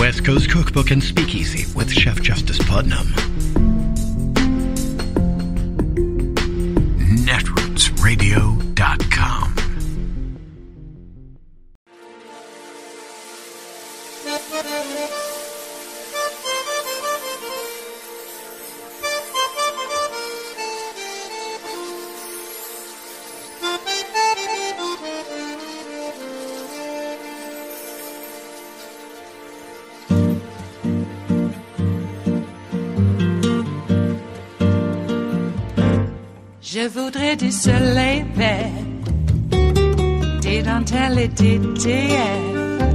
West Coast Cookbook and Speakeasy with Chef Justice Putnam. Netrootsradio.com. Je voudrais du soleil vert, des dentelles et des théières,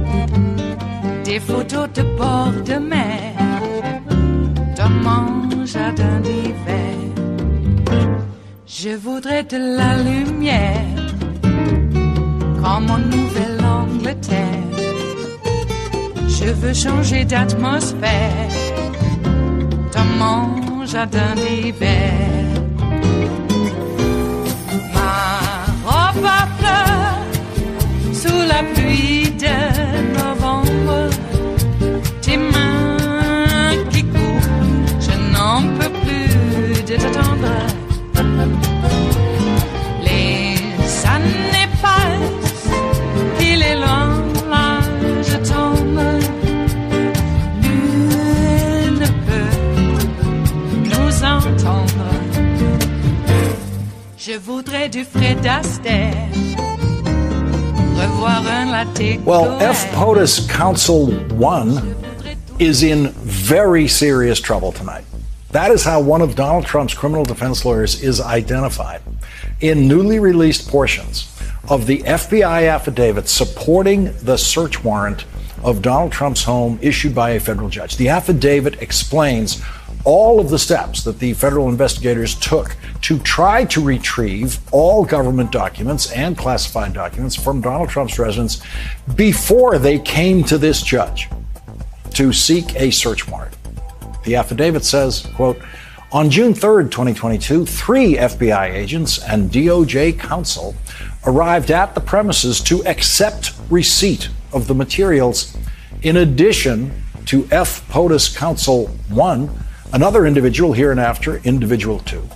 des photos de bord de mer, dans mon jardin d'hiver. Je voudrais de la lumière, comme en Nouvelle-Angleterre. Je veux changer d'atmosphère, dans mon jardin d'hiver. Ma fleur sous la pluie de novembre, tes mains qui courent, je n'en peux plus de t'attendre. Les années passent, il est loin, là je tombe. Nul ne peut nous entendre. Je voudrais du Fred Astaire, revoir un latte. Well, F. POTUS Council 1 is in very serious trouble tonight. That is how one of Donald Trump's criminal defense lawyers is identified in newly released portions of the FBI affidavit supporting the search warrant of Donald Trump's home issued by a federal judge. The affidavit explains all of the steps that the federal investigators took to try to retrieve all government documents and classified documents from Donald Trump's residence before they came to this judge to seek a search warrant. The affidavit says, quote, on June 3rd, 2022, 3 FBI agents and DOJ counsel arrived at the premises to accept receipt of the materials. In addition to F. POTUS Counsel 1, another individual, hereinafter Individual 2,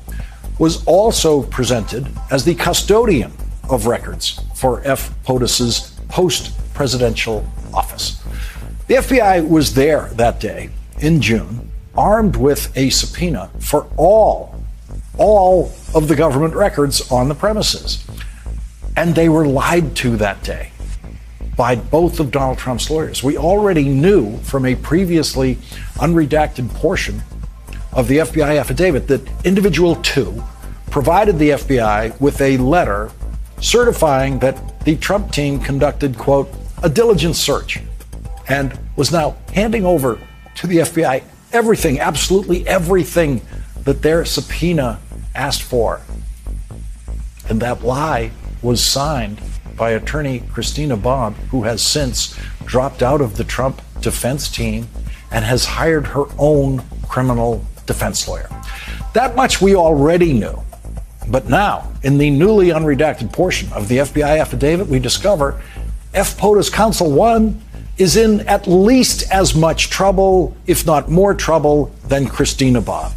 was also presented as the custodian of records for F. POTUS's post-presidential office. The FBI was there that day in June, armed with a subpoena for all of the government records on the premises. And they were lied to that day by both of Donald Trump's lawyers. We already knew from a previously unredacted portion of the FBI affidavit that Individual 2 provided the FBI with a letter certifying that the Trump team conducted, quote, a diligent search and was now handing over to the FBI everything, absolutely everything that their subpoena asked for. And that lie was signed by attorney Christina Bobb, who has since dropped out of the Trump defense team and has hired her own criminal defense lawyer. That much we already knew. But now, in the newly unredacted portion of the FBI affidavit, we discover F. POTUS Counsel 1 is in at least as much trouble, if not more trouble, than Christina Bobb.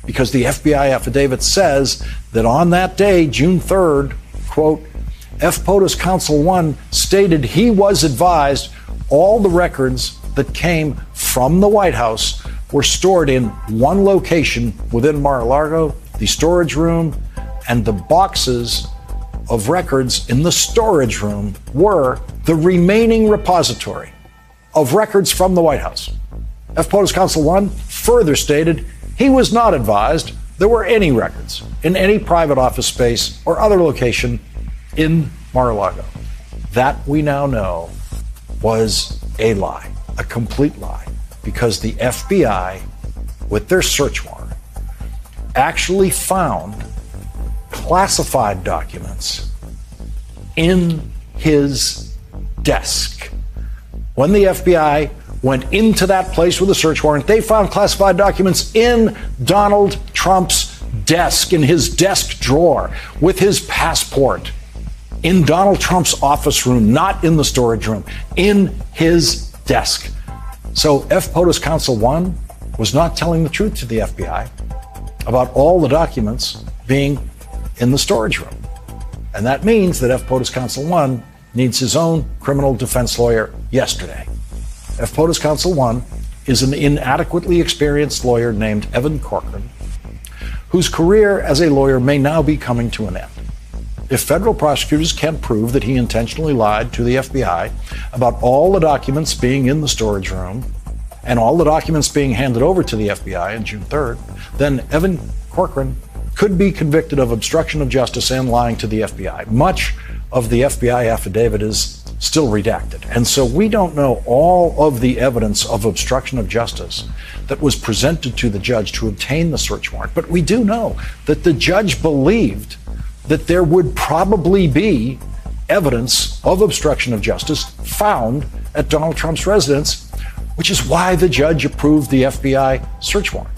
Because the FBI affidavit says that on that day, June 3rd, quote, F. POTUS Counsel 1 stated he was advised all the records that came from the White House were stored in one location within Mar-a-Lago, the storage room, and the boxes of records in the storage room were the remaining repository of records from the White House. F. POTUS Counsel 1 further stated he was not advised there were any records in any private office space or other location in Mar-a-Lago. That we now know was a lie, a complete lie, because the FBI, with their search warrant, actually found classified documents in his desk. When the FBI went into that place with a search warrant, they found classified documents in Donald Trump's desk, in his desk drawer, with his passport, in Donald Trump's office room, not in the storage room, in his desk. So POTUS Counsel 1 was not telling the truth to the FBI about all the documents being in the storage room. And that means that POTUS Counsel 1 needs his own criminal defense lawyer yesterday. POTUS Counsel 1 is an inadequately experienced lawyer named Evan Corcoran, whose career as a lawyer may now be coming to an end. If federal prosecutors can't prove that he intentionally lied to the FBI about all the documents being in the storage room and all the documents being handed over to the FBI on June 3rd, then Evan Corcoran could be convicted of obstruction of justice and lying to the FBI. Much of the FBI affidavit is still redacted. And so we don't know all of the evidence of obstruction of justice that was presented to the judge to obtain the search warrant. But we do know that the judge believed that there would probably be evidence of obstruction of justice found at Donald Trump's residence, which is why the judge approved the FBI search warrant.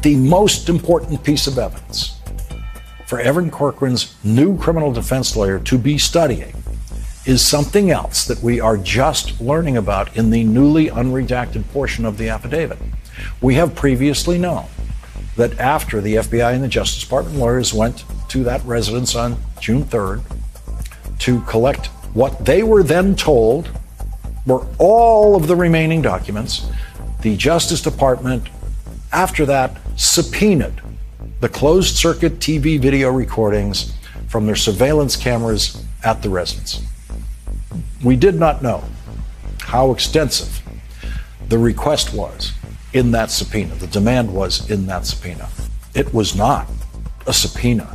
The most important piece of evidence for Evan Corcoran's new criminal defense lawyer to be studying is something else that we are just learning about in the newly unredacted portion of the affidavit. We have previously known that after the FBI and the Justice Department lawyers went to that residence on June 3rd to collect what they were then told were all of the remaining documents, the Justice Department, after that, subpoenaed the closed-circuit TV video recordings from their surveillance cameras at the residence. We did not know how extensive the request was in that subpoena. The demand was in that subpoena. It was not a subpoena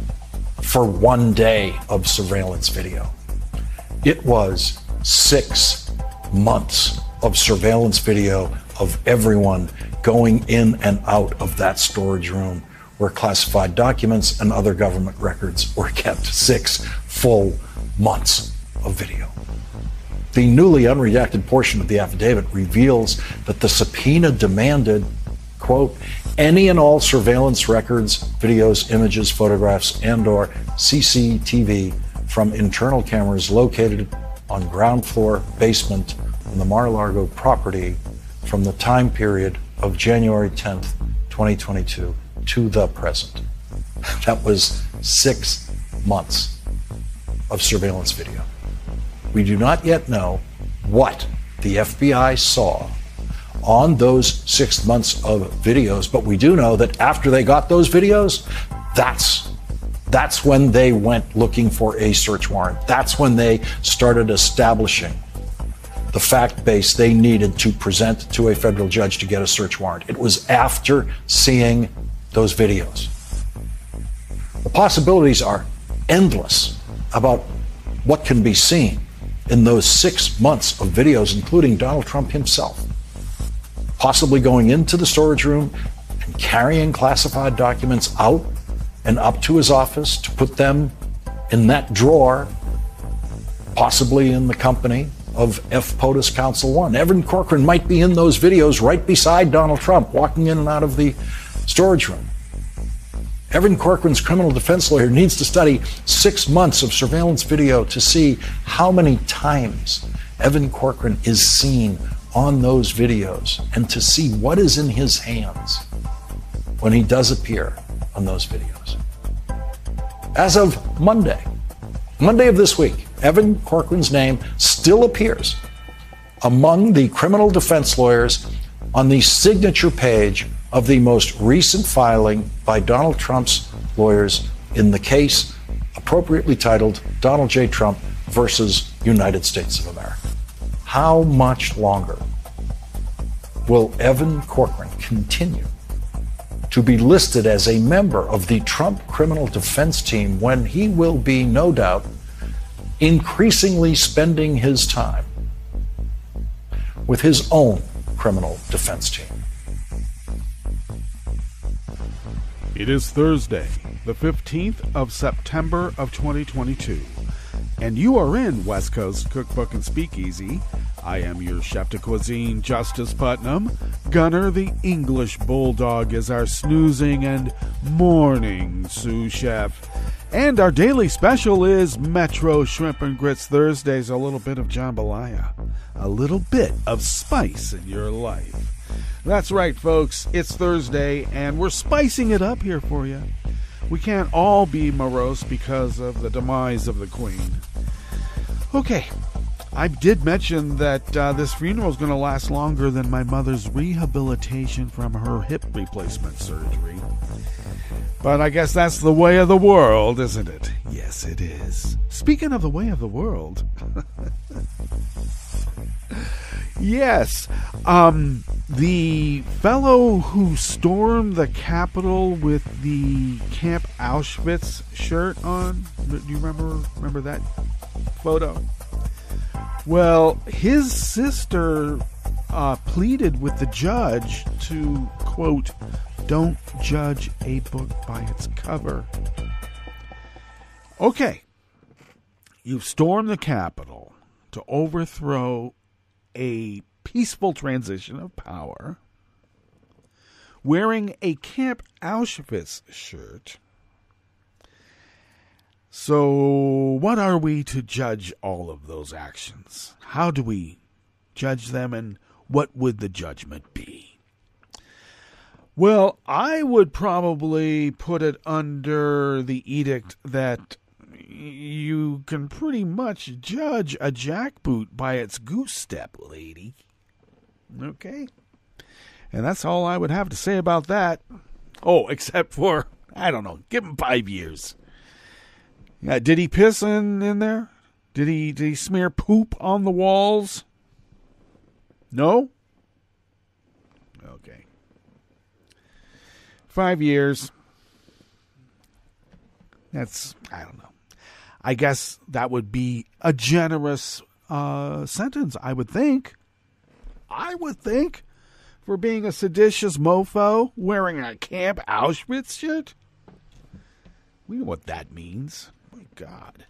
for 1 day of surveillance video. It was 6 months of surveillance video of everyone going in and out of that storage room where classified documents and other government records were kept. 6 full months of video. The newly unredacted portion of the affidavit reveals that the subpoena demanded, quote, any and all surveillance records, videos, images, photographs, and/or CCTV from internal cameras located on ground floor, basement, on the Mar-a-Lago property from the time period of January 10th, 2022 to the present. That was 6 months of surveillance video. We do not yet know what the FBI saw on those 6 months of videos, but we do know that after they got those videos, that's when they went looking for a search warrant. That's when they started establishing the fact base they needed to present to a federal judge to get a search warrant. It was after seeing those videos. The possibilities are endless about what can be seen in those 6 months of videos, including Donald Trump himself, possibly going into the storage room and carrying classified documents out and up to his office to put them in that drawer, possibly in the company of POTUS Counsel 1. Evan Corcoran might be in those videos right beside Donald Trump, walking in and out of the storage room. Evan Corcoran's criminal defense lawyer needs to study 6 months of surveillance video to see how many times Evan Corcoran is seen on those videos and to see what is in his hands when he does appear on those videos. As of Monday of this week, Evan Corcoran's name still appears among the criminal defense lawyers on the signature page of the most recent filing by Donald Trump's lawyers in the case appropriately titled Donald J. Trump versus United States of America. How much longer will Evan Corcoran continue to be listed as a member of the Trump criminal defense team when he will be, no doubt, increasingly spending his time with his own criminal defense team? It is Thursday, the 15th of September of 2022, and you are in West Coast Cookbook and Speakeasy. I am your chef de cuisine, Justice Putnam. Gunner, the English Bulldog, is our snoozing and morning sous chef. And our daily special is Metro Shrimp and Grits Thursdays, a little bit of jambalaya, a little bit of spice in your life. That's right, folks. It's Thursday, and we're spicing it up here for you. We can't all be morose because of the demise of the Queen. Okay, I did mention that this funeral is going to last longer than my mother's rehabilitation from her hip replacement surgery. But I guess that's the way of the world, isn't it? Yes, it is. Speaking of the way of the world, yes, the fellow who stormed the Capitol with the Camp Auschwitz shirt on, do you remember that photo? Well, his sister pleaded with the judge to, quote, "Don't judge a book by its cover." Okay, you've stormed the Capitol to overthrow a peaceful transition of power, wearing a Camp Auschwitz shirt. So what are we to judge all of those actions? How do we judge them, and what would the judgment be? Well, I would probably put it under the edict that you can pretty much judge a jackboot by its goose step, lady. Okay? And that's all I would have to say about that. Oh, except for, I don't know, give him 5 years. Yeah, did he piss in there? Did he smear poop on the walls? No? Okay. 5 years. That's, I don't know. I guess that would be a generous sentence, I would think. For being a seditious mofo wearing a Camp Auschwitz shirt. We know what that means. My God.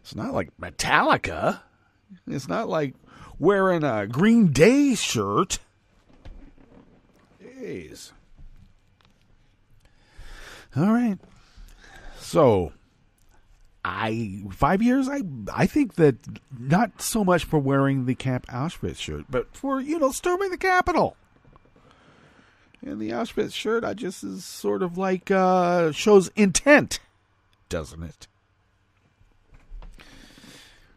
It's not like Metallica. It's not like wearing a Green Day shirt. Jeez. All right. So, 5 years, I think that not so much for wearing the Camp Auschwitz shirt, but for, storming the Capitol. And the Auschwitz shirt, I just is sort of like, shows intent, doesn't it?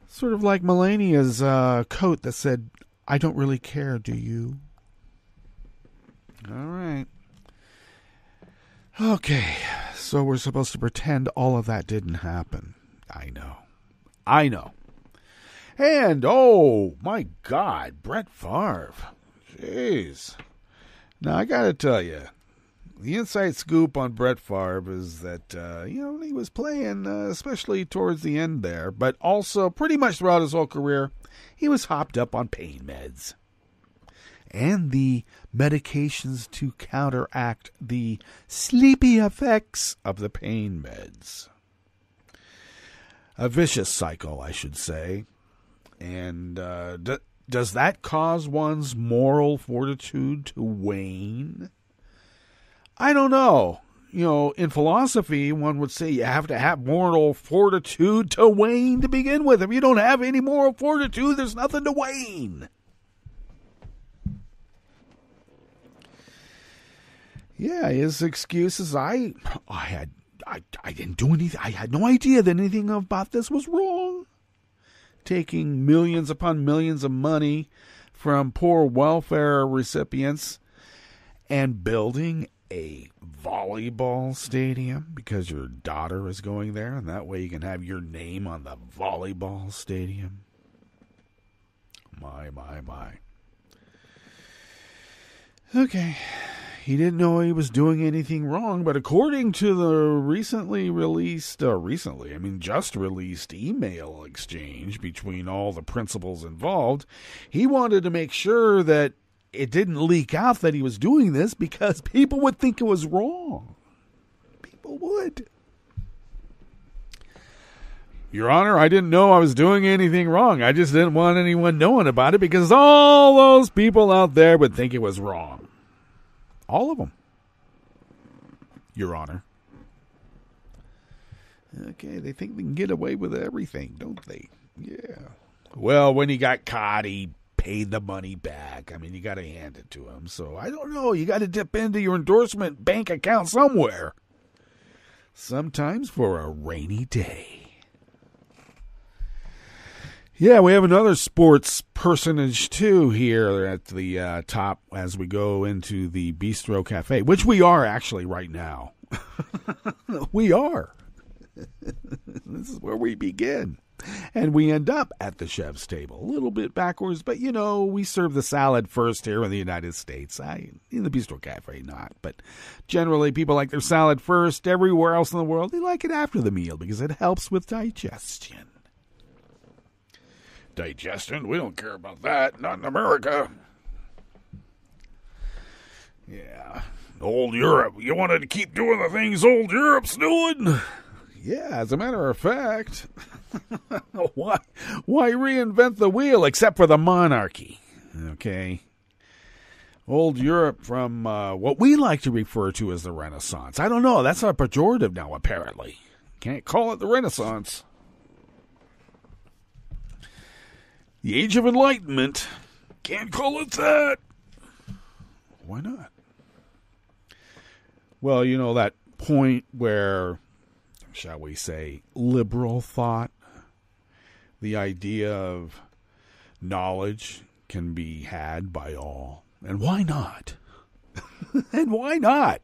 Sort of like Melania's coat that said, "I don't really care, do you?" All right. Okay, so we're supposed to pretend all of that didn't happen. I know. And, oh, my God, Brett Favre. Jeez. Now, I got to tell you, the inside scoop on Brett Favre is that, he was playing, especially towards the end there, but also pretty much throughout his whole career, he was hopped up on pain meds. And the medications to counteract the sleepy effects of the pain meds. A vicious cycle, I should say. And does that cause one's moral fortitude to wane? I don't know. In philosophy, one would say you have to have moral fortitude to wane to begin with. If you don't have any moral fortitude, there's nothing to wane. Yeah, his excuse is I didn't do anything. I had no idea that anything about this was wrong. Taking millions upon millions of money from poor welfare recipients and building a volleyball stadium because your daughter is going there, and that way you can have your name on the volleyball stadium. My. Okay. He didn't know he was doing anything wrong, but according to the just released email exchange between all the principals involved, he wanted to make sure that it didn't leak out that he was doing this because people would think it was wrong. People would. Your Honor, I didn't know I was doing anything wrong. I just didn't want anyone knowing about it because all those people out there would think it was wrong. All of them, Your Honor. Okay, they think they can get away with everything, don't they? Yeah. Well, when he got caught, he paid the money back. I mean, you got to hand it to him. So, I don't know. You got to dip into your endorsement bank account somewhere. Sometimes for a rainy day. Yeah, we have another sports personage, too, here at the top as we go into the Bistro Cafe, which we are actually right now. We are. This is where we begin. And we end up at the chef's table. A little bit backwards, but, you know, we serve the salad first here in the United States. In the Bistro Cafe, not. But generally, people like their salad first. Everywhere else in the world, they like it after the meal because it helps with digestion. Digestion? We don't care about that. Not in America. Yeah. Old Europe. You wanted to keep doing the things old Europe's doing? Yeah, as a matter of fact. Why reinvent the wheel except for the monarchy? Okay. Old Europe from what we like to refer to as the Renaissance. I don't know. That's a pejorative now, apparently. Can't call it the Renaissance. The Age of Enlightenment. Can't call it that. Why not? Well, you know, that point where, shall we say, liberal thought, the idea of knowledge can be had by all. And why not? And why not?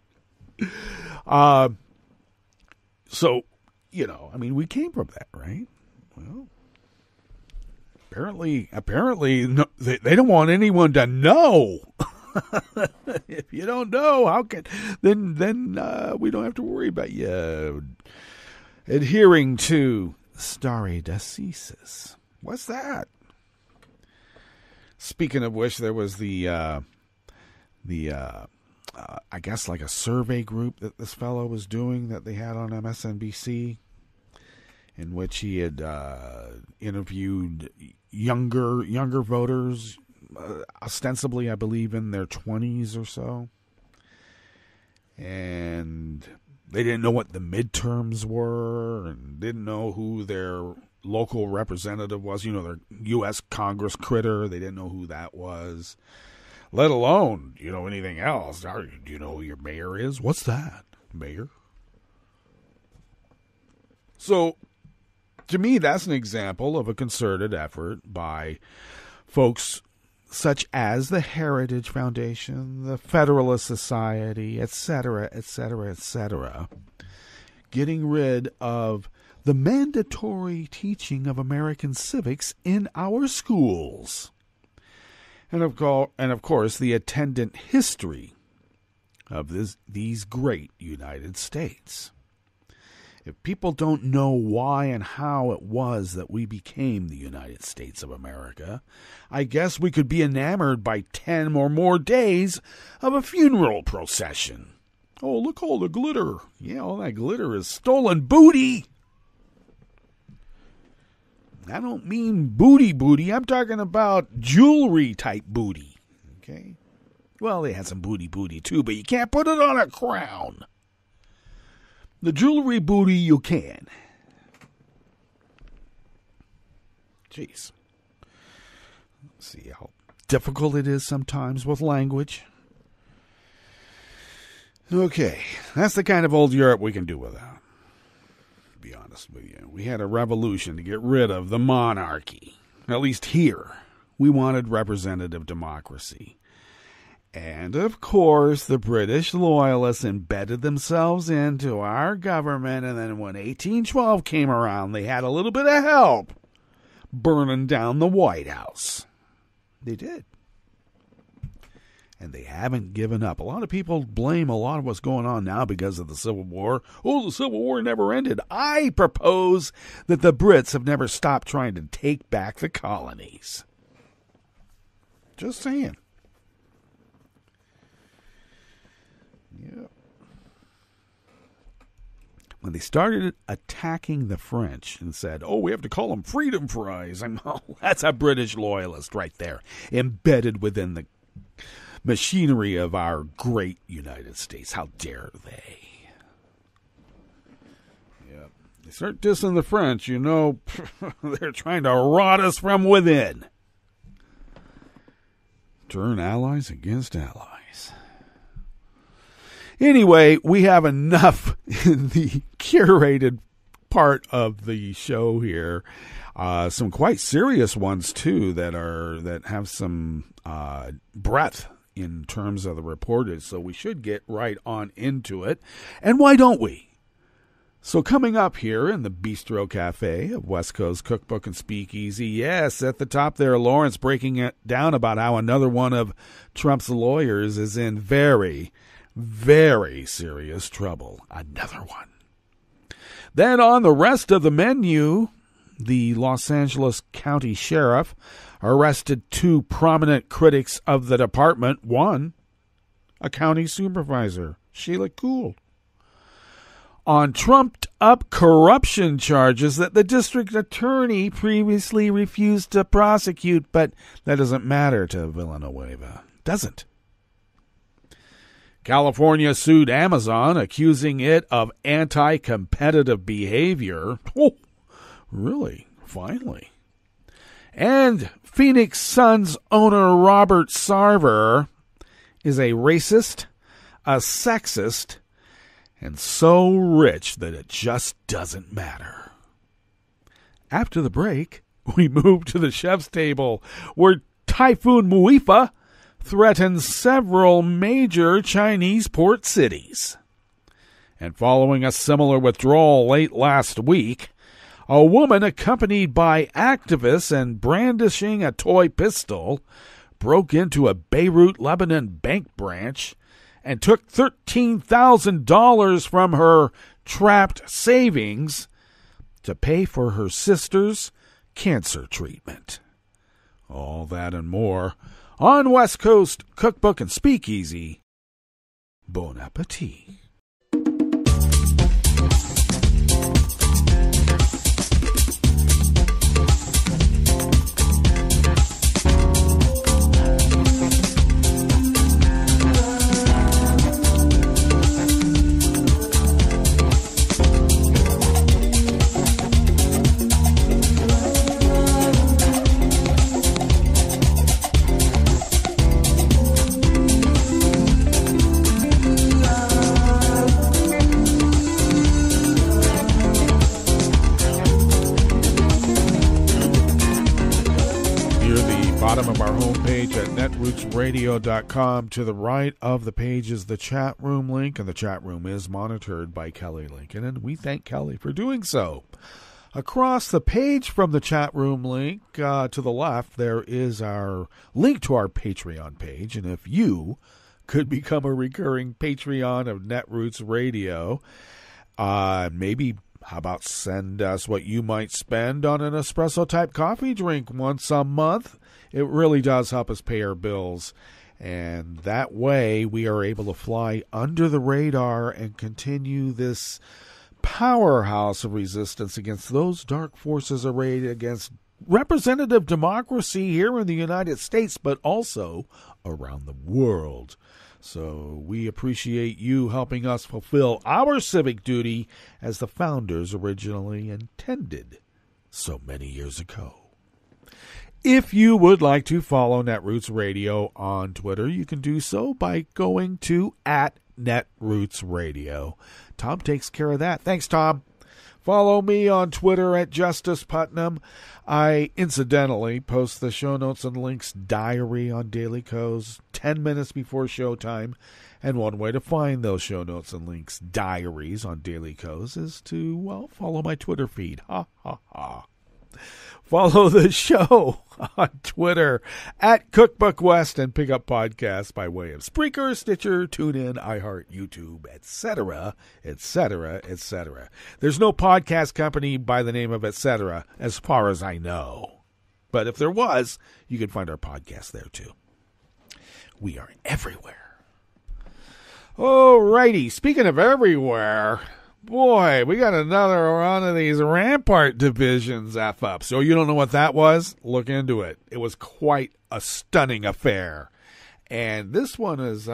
So, you know, I mean, we came from that, right? Well, apparently, no, they don't want anyone to know. If you don't know, how can then we don't have to worry about you adhering to stare decisis. What's that? Speaking of which, there was the I guess like a survey group that this fellow was doing that they had on MSNBC, in which he had interviewed younger voters, ostensibly, I believe, in their 20s or so. And they didn't know what the midterms were and didn't know who their local representative was. You know, their U.S. Congress critter. They didn't know who that was, let alone, you know, anything else. Do you know who your mayor is? What's that? Mayor? So, to me, that's an example of a concerted effort by folks such as the Heritage Foundation, the Federalist Society, etc., etc., etc., getting rid of the mandatory teaching of American civics in our schools. And of course, the attendant history of these great United States. If people don't know why and how it was that we became the United States of America, I guess we could be enamored by 10 or more days of a funeral procession. Oh, look all the glitter. Yeah, all that glitter is stolen booty. I don't mean booty. I'm talking about jewelry type booty. Okay? Well, they had some booty too, but you can't put it on a crown. The jewelry booty you can. Jeez. Let's see how difficult it is sometimes with language. Okay, that's the kind of old Europe we can do without. To be honest with you, we had a revolution to get rid of the monarchy. At least here, we wanted representative democracy. And, of course, the British loyalists embedded themselves into our government, and then when 1812 came around, they had a little bit of help burning down the White House. They did. And they haven't given up. A lot of people blame a lot of what's going on now because of the Civil War. Oh, the Civil War never ended. I propose that the Brits have never stopped trying to take back the colonies. Just saying. Yeah. When they started attacking the French and said, oh, we have to call them freedom fries. That's a British loyalist right there, embedded within the machinery of our great United States. How dare they? Yep. They start dissing the French, you know, they're trying to rot us from within. Turn allies against allies. Anyway, we have enough in the curated part of the show here. Some quite serious ones too that have some breadth in terms of the reported. So we should get right on into it. And why don't we? So coming up here in the Bistro Cafe of West Coast Cookbook and Speakeasy, yes, at the top there, Lawrence breaking it down about how another one of Trump's lawyers is in very, very serious trouble. Another one. Then on the rest of the menu, the Los Angeles County Sheriff arrested 2 prominent critics of the department. One, a county supervisor, Sheila Kuehl, on trumped-up corruption charges that the district attorney previously refused to prosecute, but that doesn't matter to Villanueva. Doesn't. California sued Amazon, accusing it of anti-competitive behavior. Oh, really? Finally. And Phoenix Suns owner Robert Sarver is a racist, a sexist, and so rich that it just doesn't matter. After the break, we move to the chef's table, where Typhoon Muifa threatens several major Chinese port cities. And following a similar withdrawal late last week, a woman accompanied by activists and brandishing a toy pistol broke into a Beirut, Lebanon bank branch and took $13,000 from her trapped savings to pay for her sister's cancer treatment. All that and more on West Coast Cookbook and Speakeasy. Bon appetit. Of our homepage at netrootsradio.com. To the right of the page is the chat room link, and the chat room is monitored by Kelly Lincoln, and we thank Kelly for doing so. Across the page from the chat room link to the left, there is our link to our Patreon page, and if you could become a recurring Patreon of Netroots Radio, maybe how about send us what you might spend on an espresso-type coffee drink once a month? It really does help us pay our bills, and that way we are able to fly under the radar and continue this powerhouse of resistance against those dark forces arrayed against representative democracy here in the United States, but also around the world. So we appreciate you helping us fulfill our civic duty as the founders originally intended so many years ago. If you would like to follow Netroots Radio on Twitter, you can do so by going to @NetrootsRadio. Tom takes care of that. Thanks, Tom. Follow me on Twitter at Justice Putnam. I incidentally post the show notes and links diary on Daily Kos 10 minutes before showtime. And one way to find those show notes and links diaries on Daily Kos is to, well, follow my Twitter feed. Ha, ha, ha. Follow the show on Twitter at Cookbook West and pick up podcasts by way of Spreaker, Stitcher, TuneIn, iHeart, YouTube, etc., etc., etc. There's no podcast company by the name of etc. as far as I know. But if there was, you can find our podcast there too. We are everywhere. Alrighty, speaking of everywhere, boy, we got another one of these Rampart Divisions F-up. So you don't know what that was? Look into it. It was quite a stunning affair. And this one is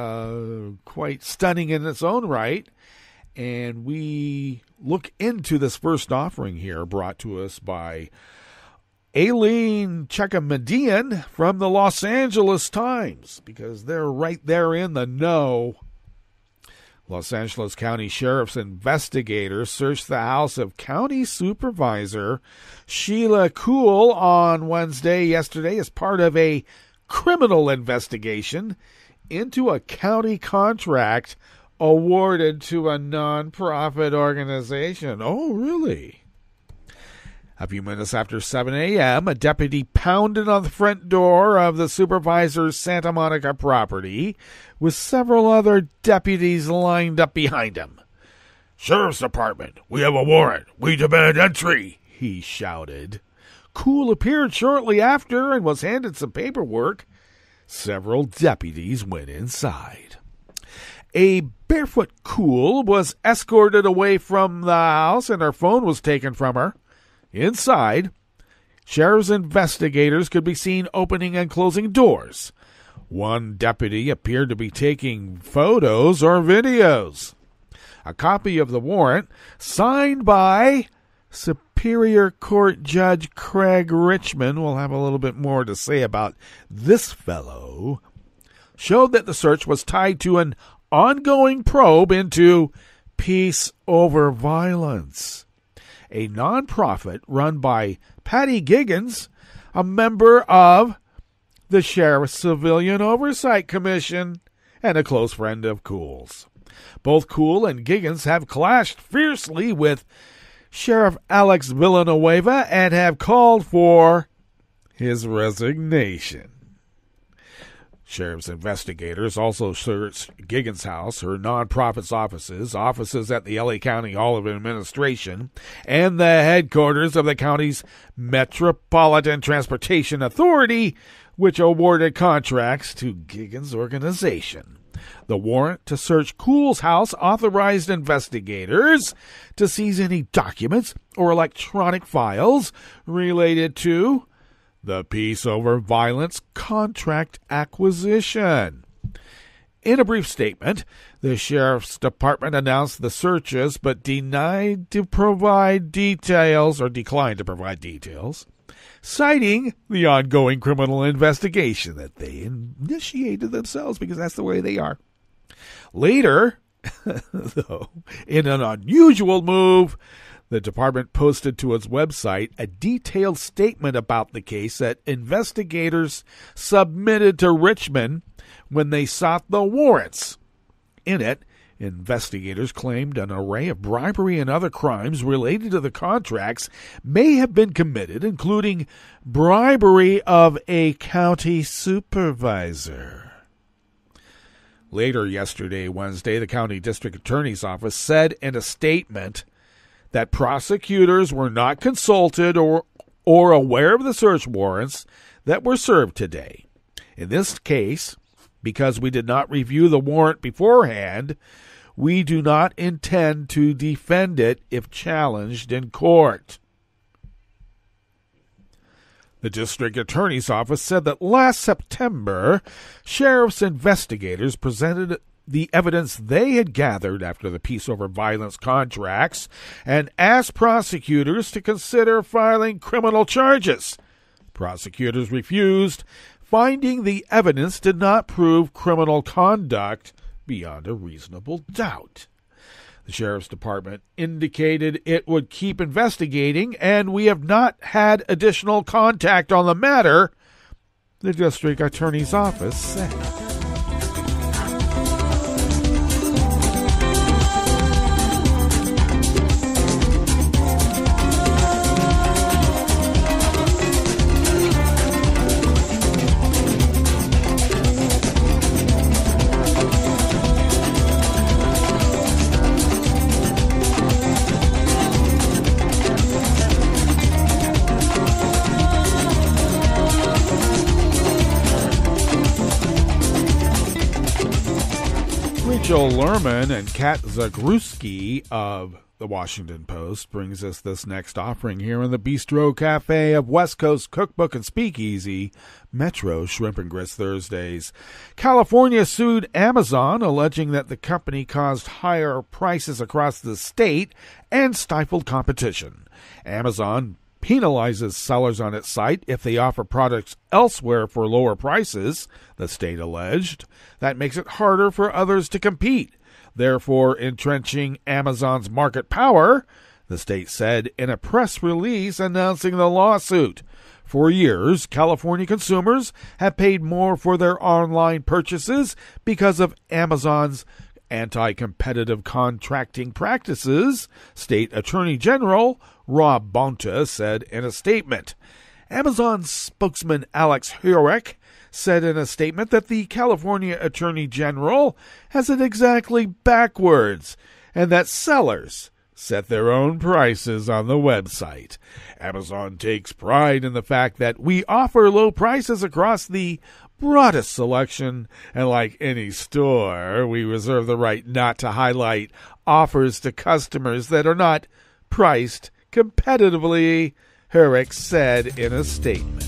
quite stunning in its own right. And we look into this first offering here brought to us by Aileen Checkamedian from the Los Angeles Times, because they're right there in the know. Los Angeles County Sheriff's investigators searched the house of County Supervisor Sheila Kuhl on yesterday, as part of a criminal investigation into a county contract awarded to a nonprofit organization. Oh, really? A few minutes after 7 a.m., a deputy pounded on the front door of the supervisor's Santa Monica property with several other deputies lined up behind him. "Sheriff's Department, we have a warrant. We demand entry," he shouted. Kuhl appeared shortly after and was handed some paperwork. Several deputies went inside. A barefoot Kuhl was escorted away from the house and her phone was taken from her. Inside, sheriff's investigators could be seen opening and closing doors. One deputy appeared to be taking photos or videos. A copy of the warrant, signed by Superior Court Judge Craig Richmond — we'll have a little bit more to say about this fellow — showed that the search was tied to an ongoing probe into Peace Over Violence, a nonprofit run by Patty Giggins, a member of the Sheriff's Civilian Oversight Commission and a close friend of Kuhl's. Both Kuhl and Giggins have clashed fiercely with Sheriff Alex Villanueva and have called for his resignation. Sheriff's investigators also searched Giggins' house, her nonprofit's offices at the LA County Hall of Administration, and the headquarters of the county's Metropolitan Transportation Authority, which awarded contracts to Giggins' organization. The warrant to search Kuhl's house authorized investigators to seize any documents or electronic files related to the Peace Over Violence contract acquisition. In a brief statement, the Sheriff's Department announced the searches but declined to provide details, citing the ongoing criminal investigation that they initiated themselves, because that's the way they are. Later, though, in an unusual move, the department posted to its website a detailed statement about the case that investigators submitted to Richmond when they sought the warrants. In it, investigators claimed an array of bribery and other crimes related to the contracts may have been committed, including bribery of a county supervisor. Later yesterday, Wednesday, the county district attorney's office said in a statement that prosecutors were not consulted or aware of the search warrants that were served today. In this case, because we did not review the warrant beforehand, we do not intend to defend it if challenged in court. The district attorney's office said that last September, sheriff's investigators presented the evidence they had gathered after the Peace Over Violence contracts and asked prosecutors to consider filing criminal charges. Prosecutors refused, finding the evidence did not prove criminal conduct beyond a reasonable doubt. The Sheriff's Department indicated it would keep investigating, and we have not had additional contact on the matter, the district attorney's office said. Rachel Lerman and Kat Zagruski of The Washington Post brings us this next offering here in the Bistro Cafe of West Coast Cookbook and Speakeasy, Metro Shrimp and Grits Thursdays. California sued Amazon, alleging that the company caused higher prices across the state and stifled competition. Amazon penalizes sellers on its site if they offer products elsewhere for lower prices, the state alleged. That makes it harder for others to compete, therefore entrenching Amazon's market power, the state said in a press release announcing the lawsuit. For years, California consumers have paid more for their online purchases because of Amazon's anti-competitive contracting practices, State Attorney General Rob Bonta said in a statement. Amazon spokesman Alex Hurek said in a statement that the California Attorney General has it exactly backwards and that sellers set their own prices on the website. Amazon takes pride in the fact that we offer low prices across the broadest selection, and like any store, we reserve the right not to highlight offers to customers that are not priced competitively, Hurek said in a statement.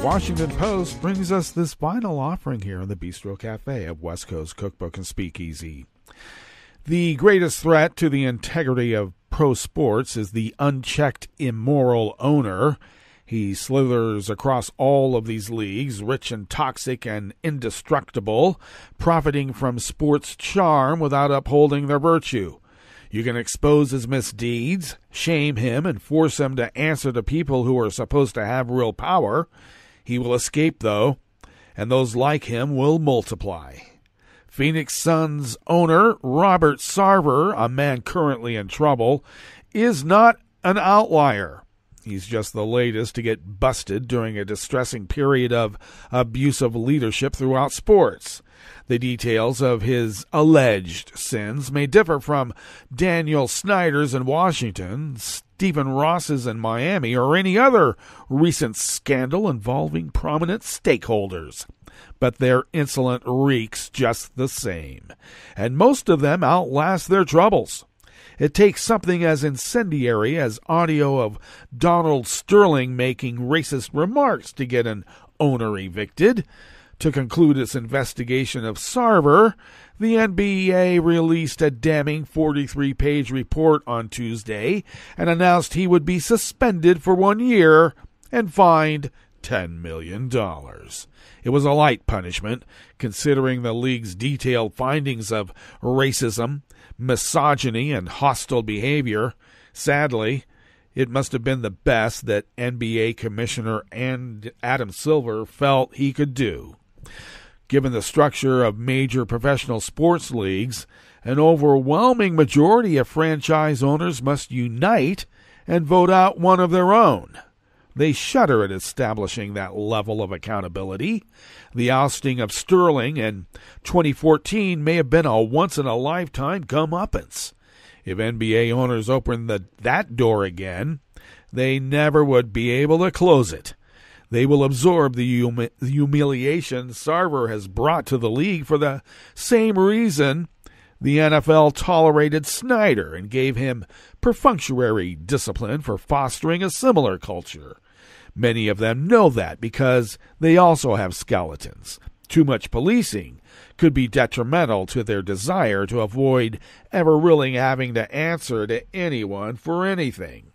Washington Post brings us this final offering here in the Bistro Cafe of West Coast Cookbook and Speakeasy. The greatest threat to the integrity of pro sports is the unchecked, immoral owner. He slithers across all of these leagues, rich and toxic and indestructible, profiting from sports charm without upholding their virtue. You can expose his misdeeds, shame him, and force him to answer to people who are supposed to have real power. He will escape, though, and those like him will multiply. Phoenix Suns owner Robert Sarver, a man currently in trouble, is not an outlier. He's just the latest to get busted during a distressing period of abusive leadership throughout sports. The details of his alleged sins may differ from Daniel Snyder's in Washington, Stephen Ross's in Miami, or any other recent scandal involving prominent stakeholders. But their insolent reeks just the same, and most of them outlast their troubles. It takes something as incendiary as audio of Donald Sterling making racist remarks to get an owner evicted. To conclude its investigation of Sarver, the NBA released a damning 43-page report on Tuesday and announced he would be suspended for 1 year and fined $10 million. It was a light punishment, considering the league's detailed findings of racism, misogyny, and hostile behavior. Sadly, it must have been the best that NBA Commissioner Adam Silver felt he could do. Given the structure of major professional sports leagues, an overwhelming majority of franchise owners must unite and vote out one of their own. They shudder at establishing that level of accountability. The ousting of Sterling in 2014 may have been a once-in-a-lifetime comeuppance. If NBA owners opened that door again, they never would be able to close it. They will absorb the humiliation Sarver has brought to the league for the same reason the NFL tolerated Snyder and gave him perfunctory discipline for fostering a similar culture. Many of them know that because they also have skeletons. Too much policing could be detrimental to their desire to avoid ever really having to answer to anyone for anything.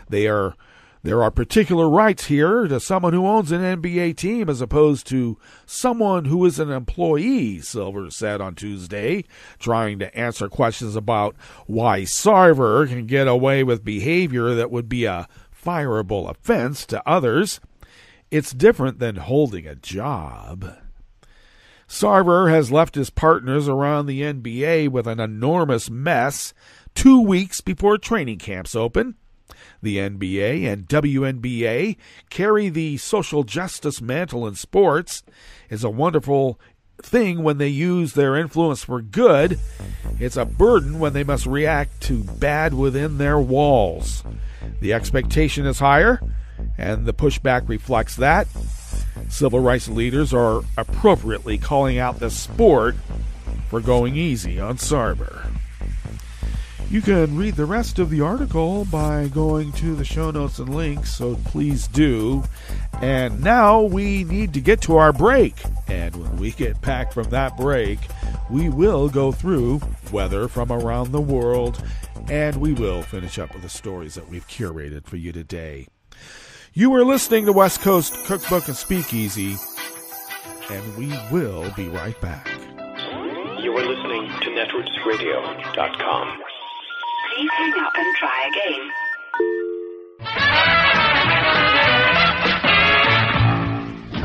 They are There are particular rights here to someone who owns an NBA team as opposed to someone who is an employee, Silver said on Tuesday, trying to answer questions about why Sarver can get away with behavior that would be a fireable offense to others. It's different than holding a job. Sarver has left his partners around the NBA with an enormous mess 2 weeks before training camps open. The NBA and WNBA carry the social justice mantle in sports. It's a wonderful thing when they use their influence for good. It's a burden when they must react to bad within their walls. The expectation is higher, and the pushback reflects that. Civil rights leaders are appropriately calling out the sport for going easy on Sarver. You can read the rest of the article by going to the show notes and links, so please do. And now we need to get to our break. And when we get back from that break, we will go through weather from around the world, and we will finish up with the stories that we've curated for you today. You are listening to West Coast Cookbook and Speakeasy, and we will be right back. You are listening to netrootsradio.com. Please hang up and try again.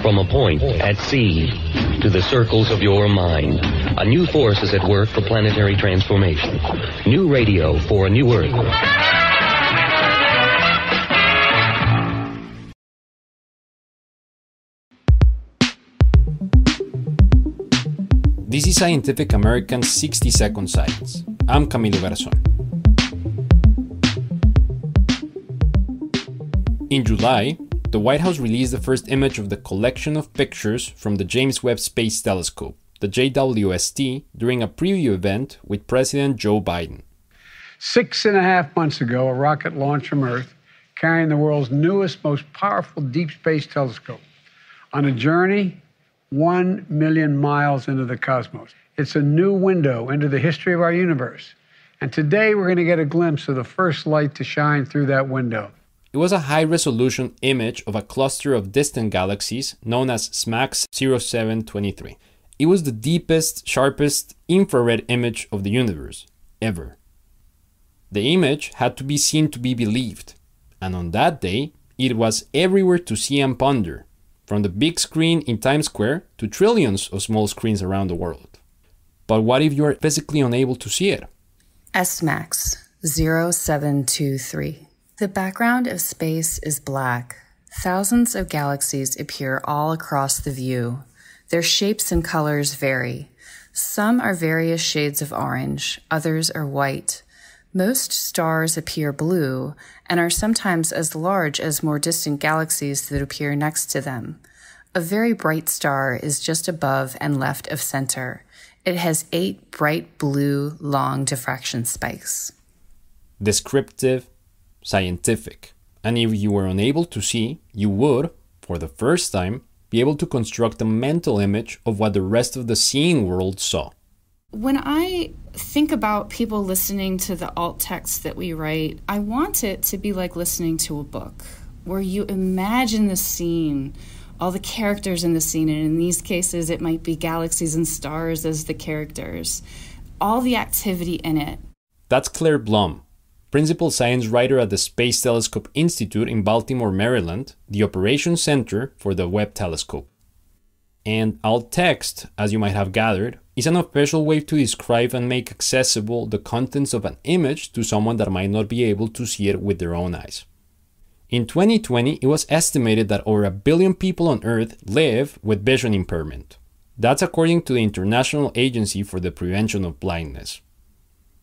From a point at sea to the circles of your mind, a new force is at work for planetary transformation. New radio for a new Earth. This is Scientific American's 60-Second Science. I'm Camilo Garzón. In July, the White House released the first image of the collection of pictures from the James Webb Space Telescope, the JWST, during a preview event with President Joe Biden. 6.5 months ago, a rocket launched from Earth, carrying the world's newest, most powerful deep space telescope on a journey 1 million miles into the cosmos. It's a new window into the history of our universe. And today we're going to get a glimpse of the first light to shine through that window. It was a high-resolution image of a cluster of distant galaxies known as SMACS 0723. It was the deepest, sharpest infrared image of the universe, ever. The image had to be seen to be believed, and on that day, it was everywhere to see and ponder, from the big screen in Times Square to trillions of small screens around the world. But what if you are physically unable to see it? SMACS 0723. The background of space is black. Thousands of galaxies appear all across the view. Their shapes and colors vary. Some are various shades of orange, others are white. Most stars appear blue and are sometimes as large as more distant galaxies that appear next to them. A very bright star is just above and left of center. It has 8 bright blue long diffraction spikes. Descriptive, scientific, and if you were unable to see, you would, for the first time, be able to construct a mental image of what the rest of the seeing world saw. When I think about people listening to the alt text that we write, I want it to be like listening to a book, where you imagine the scene, all the characters in the scene, and in these cases it might be galaxies and stars as the characters, all the activity in it. That's Claire Blum, principal science writer at the Space Telescope Institute in Baltimore, Maryland, the operations center for the Webb telescope. And alt text, as you might have gathered, is an official way to describe and make accessible the contents of an image to someone that might not be able to see it with their own eyes. In 2020, it was estimated that over 1 billion people on Earth live with vision impairment. That's according to the International Agency for the Prevention of Blindness.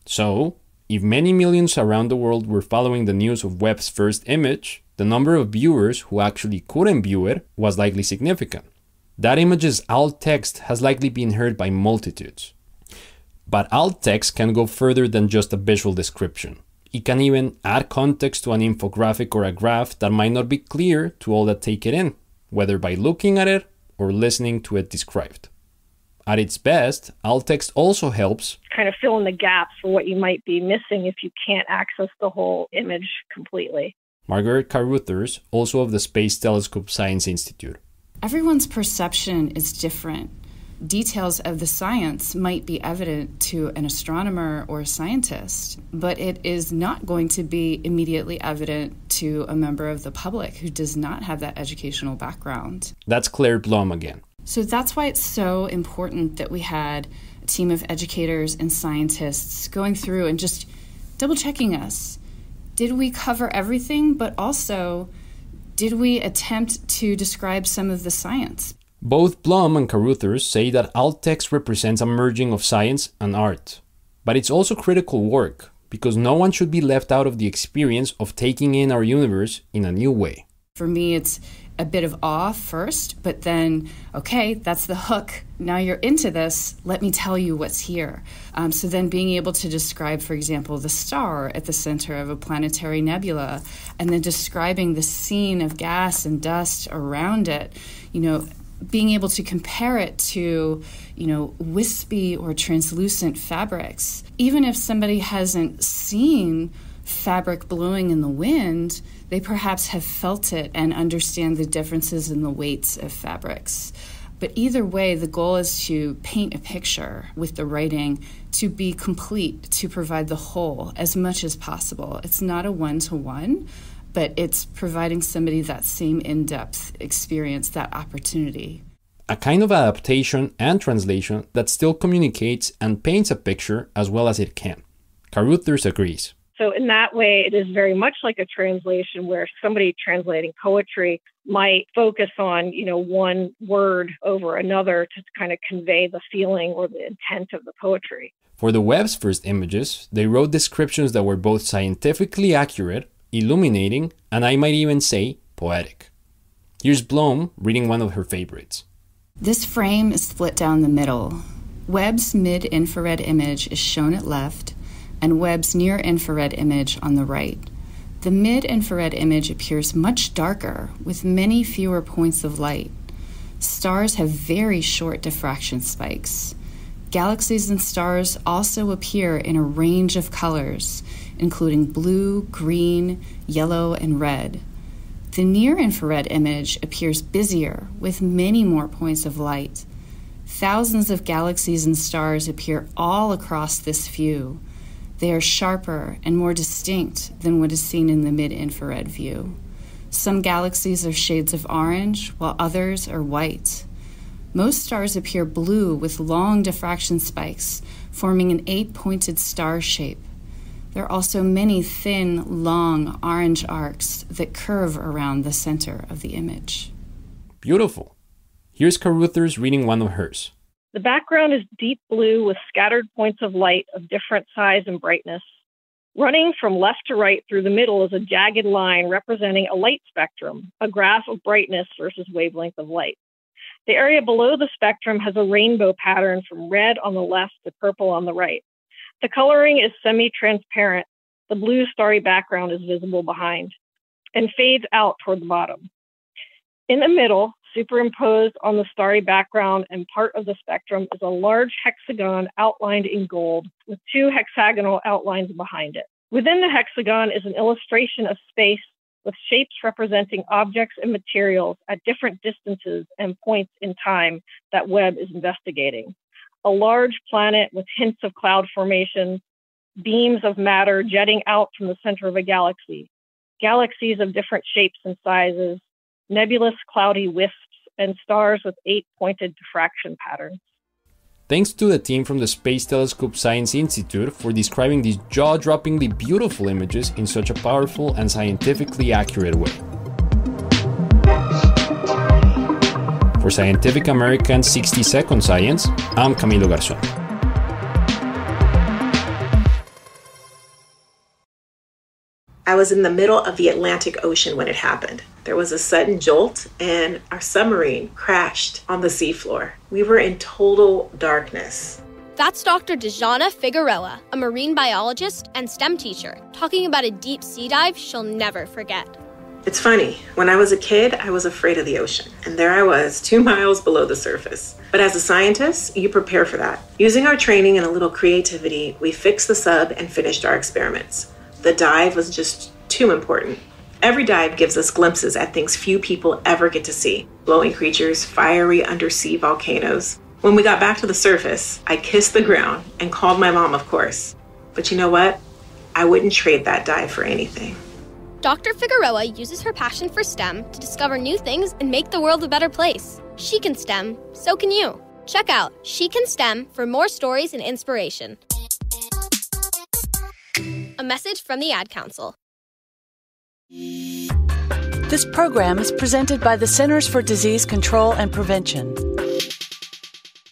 So, if many millions around the world were following the news of Webb's first image, the number of viewers who actually couldn't view it was likely significant. That image's alt text has likely been heard by multitudes. But alt text can go further than just a visual description. It can even add context to an infographic or a graph that might not be clear to all that take it in, whether by looking at it or listening to it described. At its best, alt text also helps kind of fill in the gaps for what you might be missing if you can't access the whole image completely. Margaret Carruthers, also of the Space Telescope Science Institute. Everyone's perception is different. Details of the science might be evident to an astronomer or a scientist, but it is not going to be immediately evident to a member of the public who does not have that educational background. That's Claire Blum again. So that's why it's so important that we had a team of educators and scientists going through and just double-checking us. Did we cover everything, but also did we attempt to describe some of the science? Both Blum and Carruthers say that alt text represents a merging of science and art. But it's also critical work, because no one should be left out of the experience of taking in our universe in a new way. For me, it's a bit of awe first, but then, okay, that's the hook. Now you're into this, let me tell you what's here. So then being able to describe, for example, the star at the center of a planetary nebula, and then describing the scene of gas and dust around it, being able to compare it to, wispy or translucent fabrics. Even if somebody hasn't seen fabric blowing in the wind, they perhaps have felt it and understand the differences in the weights of fabrics. But either way, the goal is to paint a picture with the writing to be complete, to provide the whole as much as possible. It's not a one-to-one, but it's providing somebody that same in-depth experience, that opportunity. A kind of adaptation and translation that still communicates and paints a picture as well as it can. Carruthers agrees. So in that way, it is very much like a translation where somebody translating poetry might focus on, one word over another to kind of convey the feeling or the intent of the poetry. For the web's first images, they wrote descriptions that were both scientifically accurate, illuminating, and I might even say poetic. Here's Blum reading one of her favorites. This frame is split down the middle. Webb's mid-infrared image is shown at left, and Webb's near-infrared image on the right. The mid-infrared image appears much darker, with many fewer points of light. Stars have very short diffraction spikes. Galaxies and stars also appear in a range of colors, including blue, green, yellow, and red. The near-infrared image appears busier, with many more points of light. Thousands of galaxies and stars appear all across this view. They are sharper and more distinct than what is seen in the mid-infrared view. Some galaxies are shades of orange, while others are white. Most stars appear blue with long diffraction spikes, forming an 8-pointed star shape. There are also many thin, long orange arcs that curve around the center of the image. Beautiful. Here's Carruthers reading one of hers. The background is deep blue with scattered points of light of different size and brightness. Running from left to right through the middle is a jagged line representing a light spectrum, a graph of brightness versus wavelength of light. The area below the spectrum has a rainbow pattern from red on the left to purple on the right. The coloring is semi-transparent. The blue starry background is visible behind and fades out toward the bottom. In the middle, superimposed on the starry background and part of the spectrum, is a large hexagon outlined in gold with 2 hexagonal outlines behind it. Within the hexagon is an illustration of space with shapes representing objects and materials at different distances and points in time that Webb is investigating. A large planet with hints of cloud formation, beams of matter jetting out from the center of a galaxy, galaxies of different shapes and sizes, nebulous cloudy wisps, and stars with 8-pointed diffraction patterns. Thanks to the team from the Space Telescope Science Institute for describing these jaw-droppingly beautiful images in such a powerful and scientifically accurate way. For Scientific American's 60-Second Science, I'm Camilo Garzón. I was in the middle of the Atlantic Ocean when it happened. There was a sudden jolt and our submarine crashed on the seafloor. We were in total darkness. That's Dr. Dejana Figueroa, a marine biologist and STEM teacher, talking about a deep sea dive she'll never forget. It's funny, when I was a kid, I was afraid of the ocean. And there I was, 2 miles below the surface. But as a scientist, you prepare for that. Using our training and a little creativity, we fixed the sub and finished our experiments. The dive was just too important. Every dive gives us glimpses at things few people ever get to see. Glowing creatures, fiery undersea volcanoes. When we got back to the surface, I kissed the ground and called my mom, of course. But you know what? I wouldn't trade that dive for anything. Dr. Figueroa uses her passion for STEM to discover new things and make the world a better place. She can STEM, so can you. Check out She Can STEM for more stories and inspiration. A message from the Ad Council. This program is presented by the Centers for Disease Control and Prevention.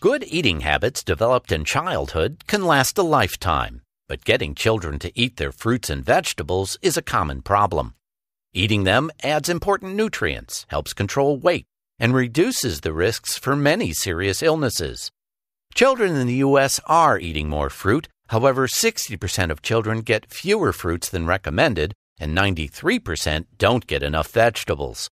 Good eating habits developed in childhood can last a lifetime, but getting children to eat their fruits and vegetables is a common problem. Eating them adds important nutrients, helps control weight, and reduces the risks for many serious illnesses. Children in the U.S. are eating more fruit. However, 60% of children get fewer fruits than recommended, and 93% don't get enough vegetables.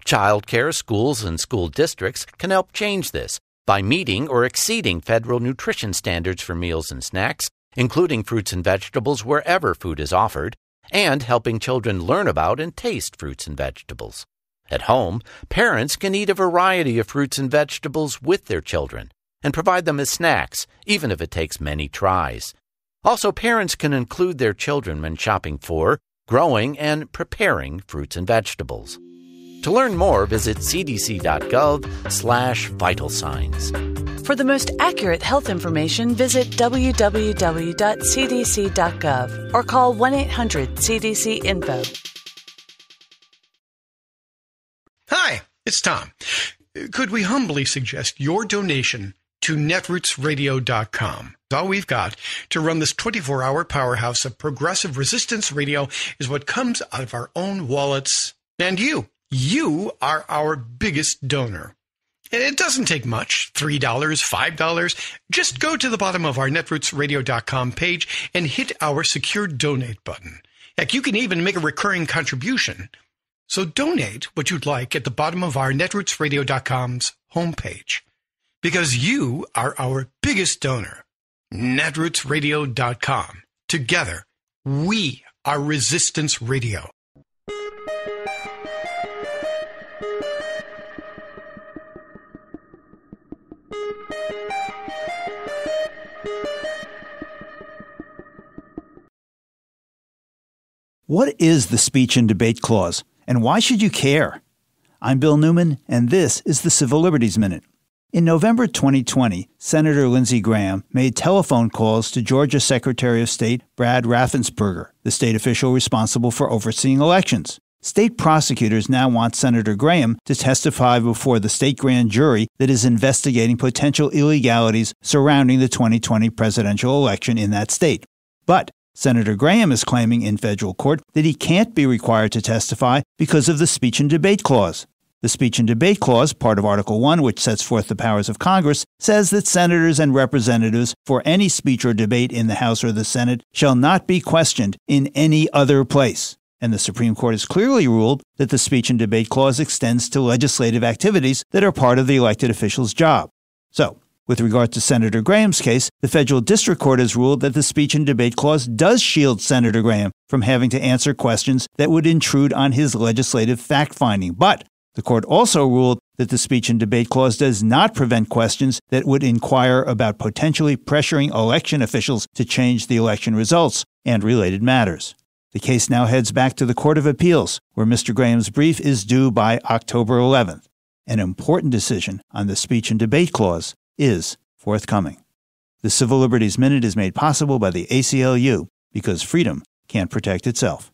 Child care, schools, and school districts can help change this by meeting or exceeding federal nutrition standards for meals and snacks, including fruits and vegetables wherever food is offered, and helping children learn about and taste fruits and vegetables. At home, parents can eat a variety of fruits and vegetables with their children and provide them as snacks, even if it takes many tries. Also, parents can include their children when shopping for, growing, and preparing fruits and vegetables. To learn more, visit cdc.gov/vital signs. For the most accurate health information, visit www.cdc.gov or call 1-800-CDC-INFO. Hi, it's Tom. Could we humbly suggest your donation to netrootsradio.com? All we've got to run this 24-hour powerhouse of progressive resistance radio is what comes out of our own wallets. And you are our biggest donor. It doesn't take much, $3, $5. Just go to the bottom of our netrootsradio.com page and hit our secure donate button. Heck, you can even make a recurring contribution. So donate what you'd like at the bottom of our netrootsradio.com's homepage. Because you are our biggest donor. netrootsradio.com. Together, we are Resistance Radio. What is the Speech and Debate Clause, and why should you care? I'm Bill Newman, and this is the Civil Liberties Minute. In November 2020, Senator Lindsey Graham made telephone calls to Georgia Secretary of State Brad Raffensperger, the state official responsible for overseeing elections. State prosecutors now want Senator Graham to testify before the state grand jury that is investigating potential illegalities surrounding the 2020 presidential election in that state. But Senator Graham is claiming in federal court that he can't be required to testify because of the Speech and Debate Clause. The Speech and Debate Clause, part of Article 1, which sets forth the powers of Congress, says that senators and representatives for any speech or debate in the House or the Senate shall not be questioned in any other place. And the Supreme Court has clearly ruled that the Speech and Debate Clause extends to legislative activities that are part of the elected official's job. So, with regard to Senator Graham's case, the federal district court has ruled that the Speech and Debate Clause does shield Senator Graham from having to answer questions that would intrude on his legislative fact-finding. But the court also ruled that the Speech and Debate Clause does not prevent questions that would inquire about potentially pressuring election officials to change the election results and related matters. The case now heads back to the Court of Appeals, where Mr. Graham's brief is due by October 11th. An important decision on the Speech and Debate Clause is forthcoming. The Civil Liberties Minute is made possible by the ACLU because freedom can't protect itself.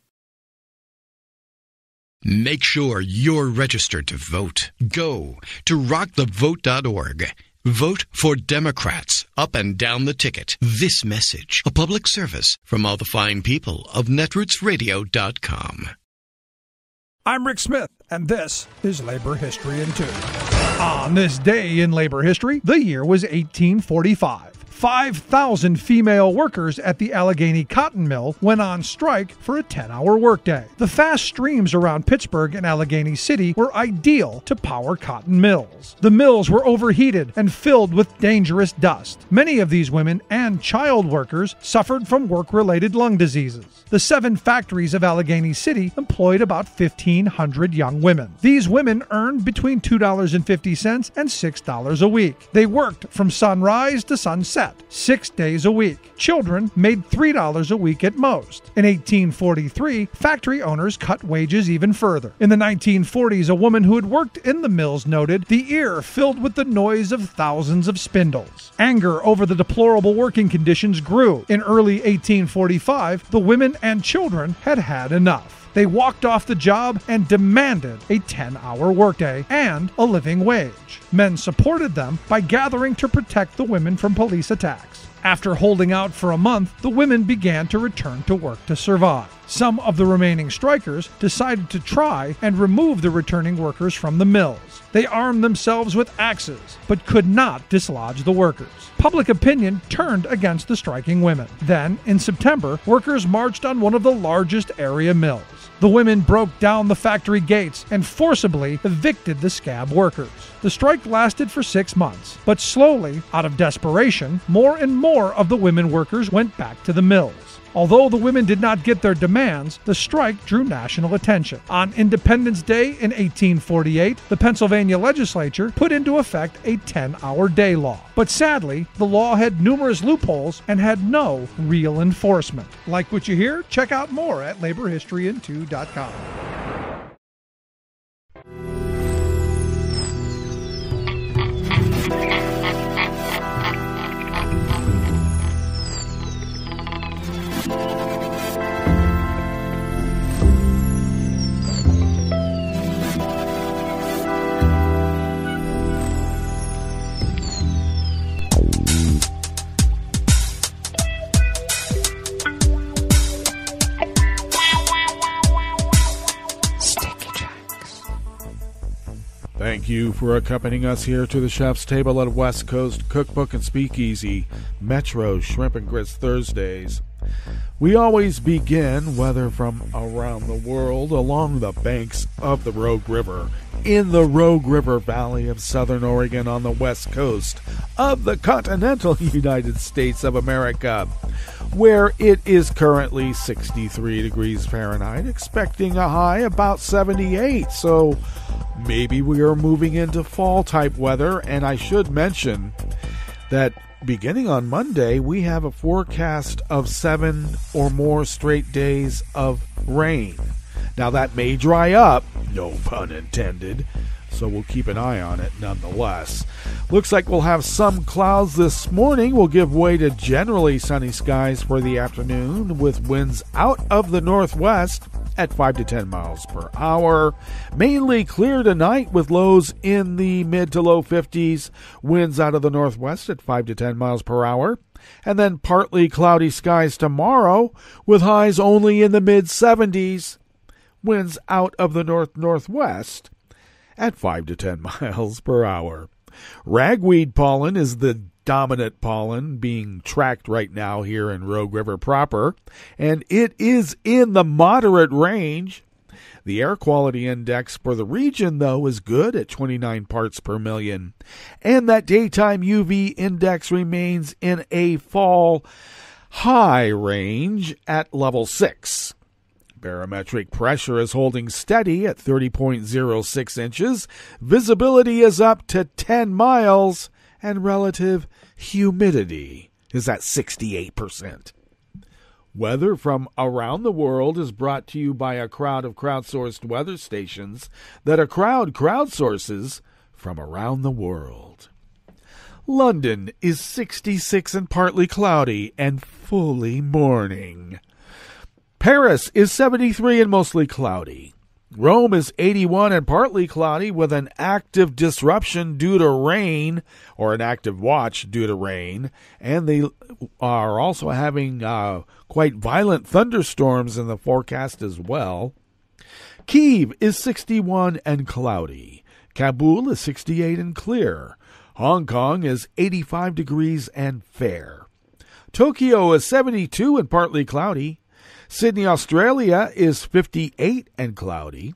Make sure you're registered to vote. Go to rockthevote.org. Vote for Democrats up and down the ticket. This message, a public service from all the fine people of netrootsradio.com. I'm Rick Smith, and this is Labor History in 2. On this day in labor history, the year was 1845. 5,000 female workers at the Allegheny Cotton Mill went on strike for a 10-hour workday. The fast streams around Pittsburgh and Allegheny City were ideal to power cotton mills. The mills were overheated and filled with dangerous dust. Many of these women and child workers suffered from work-related lung diseases. The 7 factories of Allegheny City employed about 1,500 young women. These women earned between $2.50 and $6 a week. They worked from sunrise to sunset, 6 days a week. Children made $3 a week at most. In 1843, factory owners cut wages even further. In the 1940s, a woman who had worked in the mills noted, "The ear filled with the noise of thousands of spindles." Anger over the deplorable working conditions grew. In early 1845, the women and children had had enough. They walked off the job and demanded a 10-hour workday and a living wage. Men supported them by gathering to protect the women from police attacks. After holding out for a month, the women began to return to work to survive. Some of the remaining strikers decided to try and remove the returning workers from the mills. They armed themselves with axes, but could not dislodge the workers. Public opinion turned against the striking women. Then, in September, workers marched on one of the largest area mills. The women broke down the factory gates and forcibly evicted the scab workers. The strike lasted for 6 months, but slowly, out of desperation, more and more of the women workers went back to the mills. Although the women did not get their demands, the strike drew national attention. On Independence Day in 1848, the Pennsylvania legislature put into effect a 10-hour day law. But sadly, the law had numerous loopholes and had no real enforcement. Like what you hear? Check out more at laborhistoryin2.com. Thank you for accompanying us here to the chef's table at West Coast Cookbook and Speakeasy, Metro Shrimp and Grits Thursdays. We always begin, whether from around the world, along the banks of the Rogue River, in the Rogue River Valley of Southern Oregon on the west coast of the continental United States of America, where it is currently 63 degrees Fahrenheit, expecting a high about 78, so maybe we are moving into fall-type weather. And I should mention that beginning on Monday, we have a forecast of 7 or more straight days of rain. Now, that may dry up, no pun intended, so we'll keep an eye on it nonetheless. Looks like we'll have some clouds this morning. Will give way to generally sunny skies for the afternoon, with winds out of the northwest at 5 to 10 miles per hour. Mainly clear tonight with lows in the mid to low 50s. Winds out of the northwest at 5 to 10 miles per hour. And then partly cloudy skies tomorrow with highs only in the mid 70s. Winds out of the northwest at 5 to 10 miles per hour. Ragweed pollen is the dominant pollen being tracked right now here in Rogue River proper, and it is in the moderate range. The air quality index for the region, though, is good at 29 parts per million, and that daytime UV index remains in a fall high range at level 6. Barometric pressure is holding steady at 30.06 inches. Visibility is up to 10 miles, and relative humidity is at 68%. Weather from around the world is brought to you by a crowd of crowdsourced weather stations that a crowd crowdsources from around the world. London is 66 and partly cloudy and fully morning. Paris is 73 and mostly cloudy. Rome is 81 and partly cloudy with an active disruption due to rain, or an active watch due to rain, and they are also having quite violent thunderstorms in the forecast as well. Kyiv is 61 and cloudy. Kabul is 68 and clear. Hong Kong is 85 degrees and fair. Tokyo is 72 and partly cloudy. Sydney, Australia is 58 and cloudy.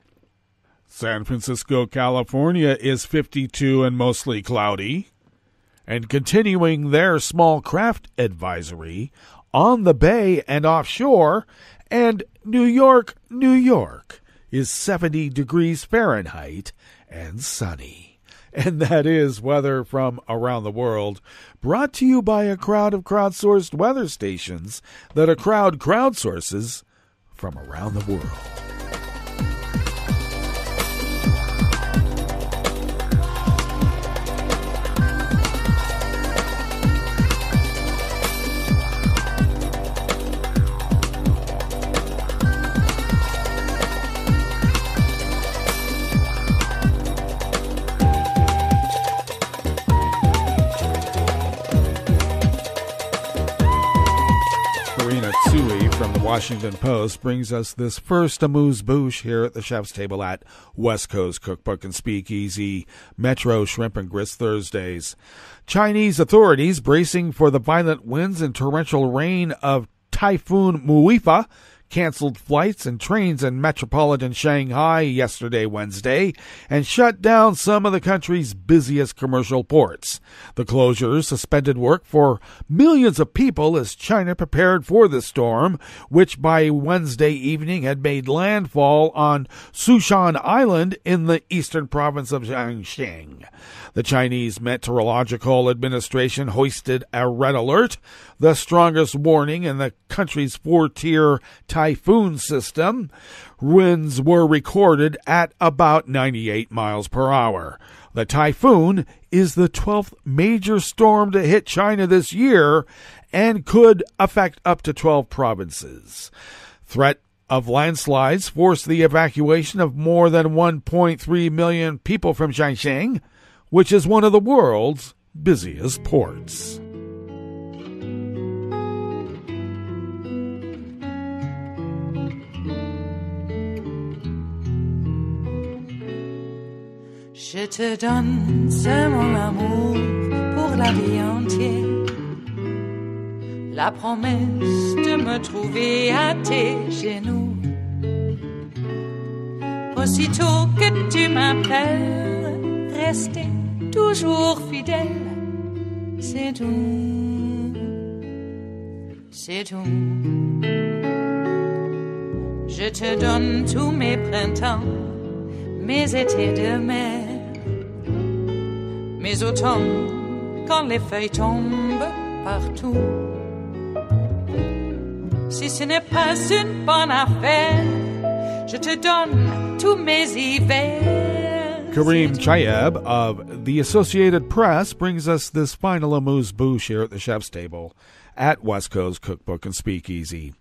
San Francisco, California is 52 and mostly cloudy. And continuing their small craft advisory, on the bay and offshore, and New York, New York is 70 degrees Fahrenheit and sunny. And that is weather from around the world, brought to you by a crowd of crowdsourced weather stations that a crowd crowdsources from around the world. From the Washington Post brings us this first amuse-bouche here at the chef's table at West Coast Cookbook and Speakeasy, Metro Shrimp and Grits Thursdays. Chinese authorities bracing for the violent winds and torrential rain of Typhoon Muifa canceled flights and trains in metropolitan Shanghai yesterday, Wednesday, and shut down some of the country's busiest commercial ports. The closures suspended work for millions of people as China prepared for the storm, which by Wednesday evening had made landfall on Sushan Island in the eastern province of Jiangxing. The Chinese Meteorological Administration hoisted a red alert, the strongest warning in the country's four-tier typhoon system. Winds were recorded at about 98 miles per hour. The typhoon is the 12th major storm to hit China this year and could affect up to 12 provinces. Threat of landslides forced the evacuation of more than 1.3 million people from Jiangxing, which is one of the world's busiest ports. Je te donne ce mon amour pour la vie entière, la promesse de me trouver à tes genoux. Aussitôt que tu m'appelles, rester toujours fidèle, c'est tout, c'est tout. Je te donne tous mes printemps, mes étés de mer, mes automnes quand les feuilles tombent partout. Si ce n'est pas une bonne affaire, je te donne tous mes hivers. Kareem Chayeb of the Associated Press brings us this final amuse-bouche here at the chef's table at West Coast Cookbook and Speakeasy.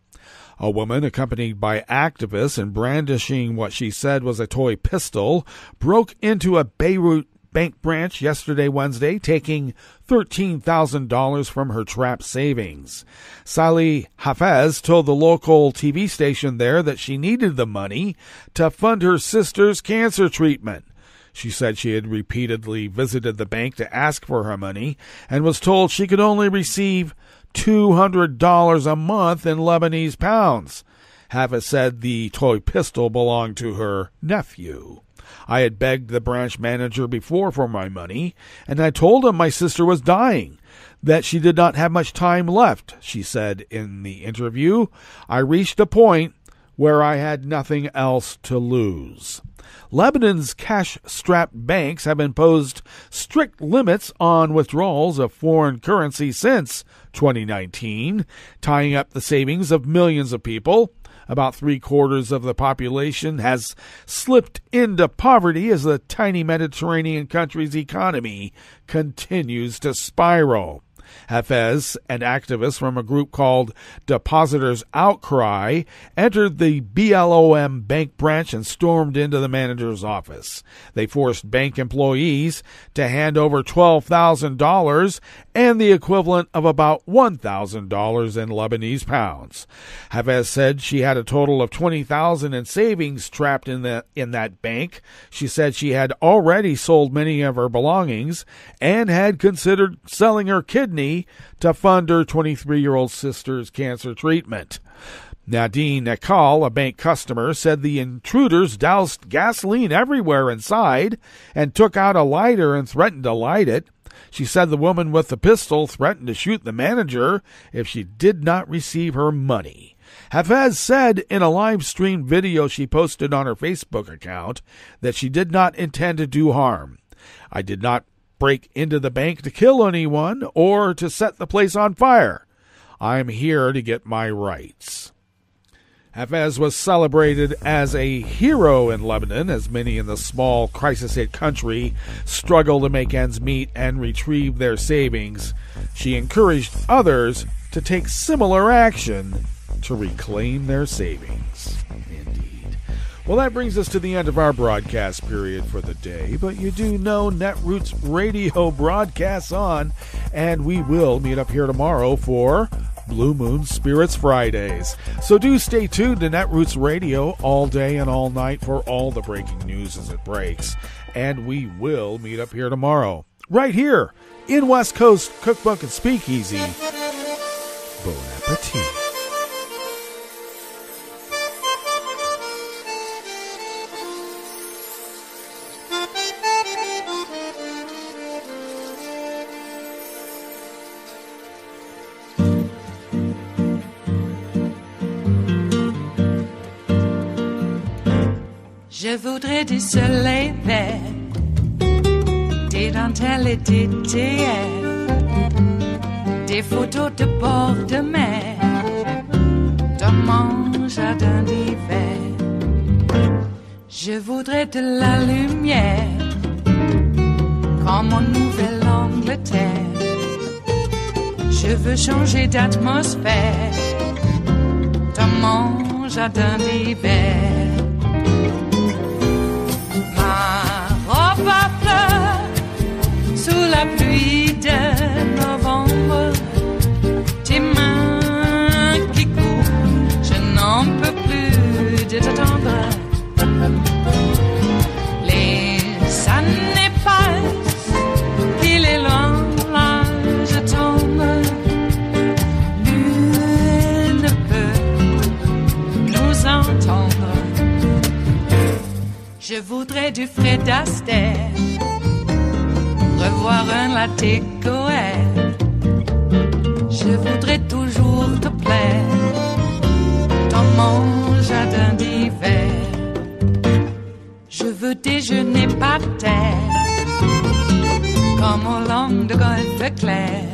A woman, accompanied by activists and brandishing what she said was a toy pistol, broke into a Beirut bank branch yesterday, Wednesday, taking $13,000 from her trapped savings. Salih Hafez told the local TV station there that she needed the money to fund her sister's cancer treatment. She said she had repeatedly visited the bank to ask for her money and was told she could only receive $200 a month in Lebanese pounds. Hafez said the toy pistol belonged to her nephew. I had begged the branch manager before for my money, and I told him my sister was dying, that she did not have much time left, she said in the interview. I reached a point where I had nothing else to lose. Lebanon's cash-strapped banks have imposed strict limits on withdrawals of foreign currency since 2019, tying up the savings of millions of people. About 3/4 of the population has slipped into poverty as the tiny Mediterranean country's economy continues to spiral. Hafez and activists from a group called Depositors Outcry entered the BLOM bank branch and stormed into the manager's office. They forced bank employees to hand over $12,000 and the equivalent of about $1,000 in Lebanese pounds. Hafez said she had a total of $20,000 in savings trapped in that bank. She said she had already sold many of her belongings and had considered selling her kidney to fund her 23-year-old sister's cancer treatment. Nadine Nekal, a bank customer, said the intruders doused gasoline everywhere inside and took out a lighter and threatened to light it. She said the woman with the pistol threatened to shoot the manager if she did not receive her money. Hafez said in a live-stream video she posted on her Facebook account that she did not intend to do harm. I did not break into the bank to kill anyone or to set the place on fire. I'm here to get my rights. Hafez was celebrated as a hero in Lebanon as many in the small crisis-hit country struggle to make ends meet and retrieve their savings. She encouraged others to take similar action to reclaim their savings. Indeed. Well, that brings us to the end of our broadcast period for the day, but you do know Netroots Radio broadcasts on, and we will meet up here tomorrow for Blue Moon Spirits Fridays. So do stay tuned to Netroots Radio all day and all night for all the breaking news as it breaks. And we will meet up here tomorrow, right here in West Coast Cookbook and Speakeasy. Bon appetit. Je voudrais du soleil vert, des dentelles et des théâtres, des photos de bord de mer, dans mon jardin d'hiver. Je voudrais de la lumière, comme en Nouvelle-Angleterre. Je veux changer d'atmosphère, dans mon jardin d'hiver. Ma fleur sous la pluie de novembre, tes mains qui courent, je n'en peux plus de t'attendre. Les années passent, il est loin, là je tombe. Nul ne peut nous entendre. Je voudrais du Fred Astaire, revoir un latte Goël. Je voudrais toujours te plaire dans mon jardin d'hiver. Je veux déjeuner par terre, comme au long de golfe clair.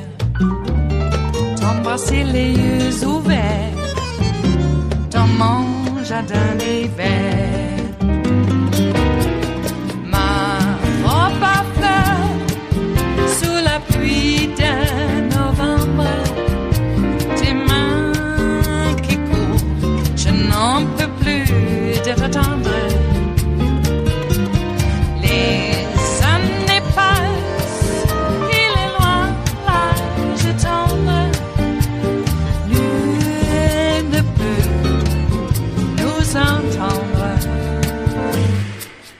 T'embrasser les yeux ouverts dans mon jardin d'hiver. Pluie de novembre, tes mains qui courent, je n'en peux plus de t'attendre. Les années passent, il est loin, là je tombe. Nul ne peut nous entendre.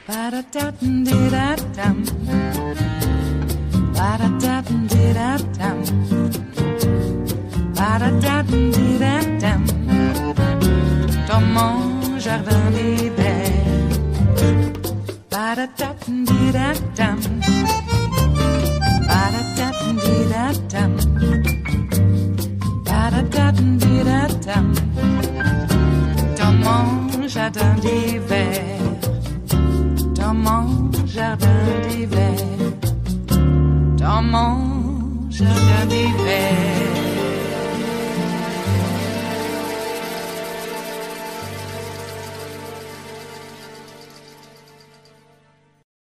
Ba-da-da-dum-di-da-dum. Ba-da-da-dum-di-da-dum. Ba-da-da-dum-di-da-dum. Dans mon jardin d'hiver. Ba-da-da-dum-di-da-dum. Ba-da-da-dum-di-da-dum. Ba-da-da-dum-di-da-dum. Dans mon jardin d'hiver. Dans mon jardin d'hiver. Dans mon jardin d'hiver.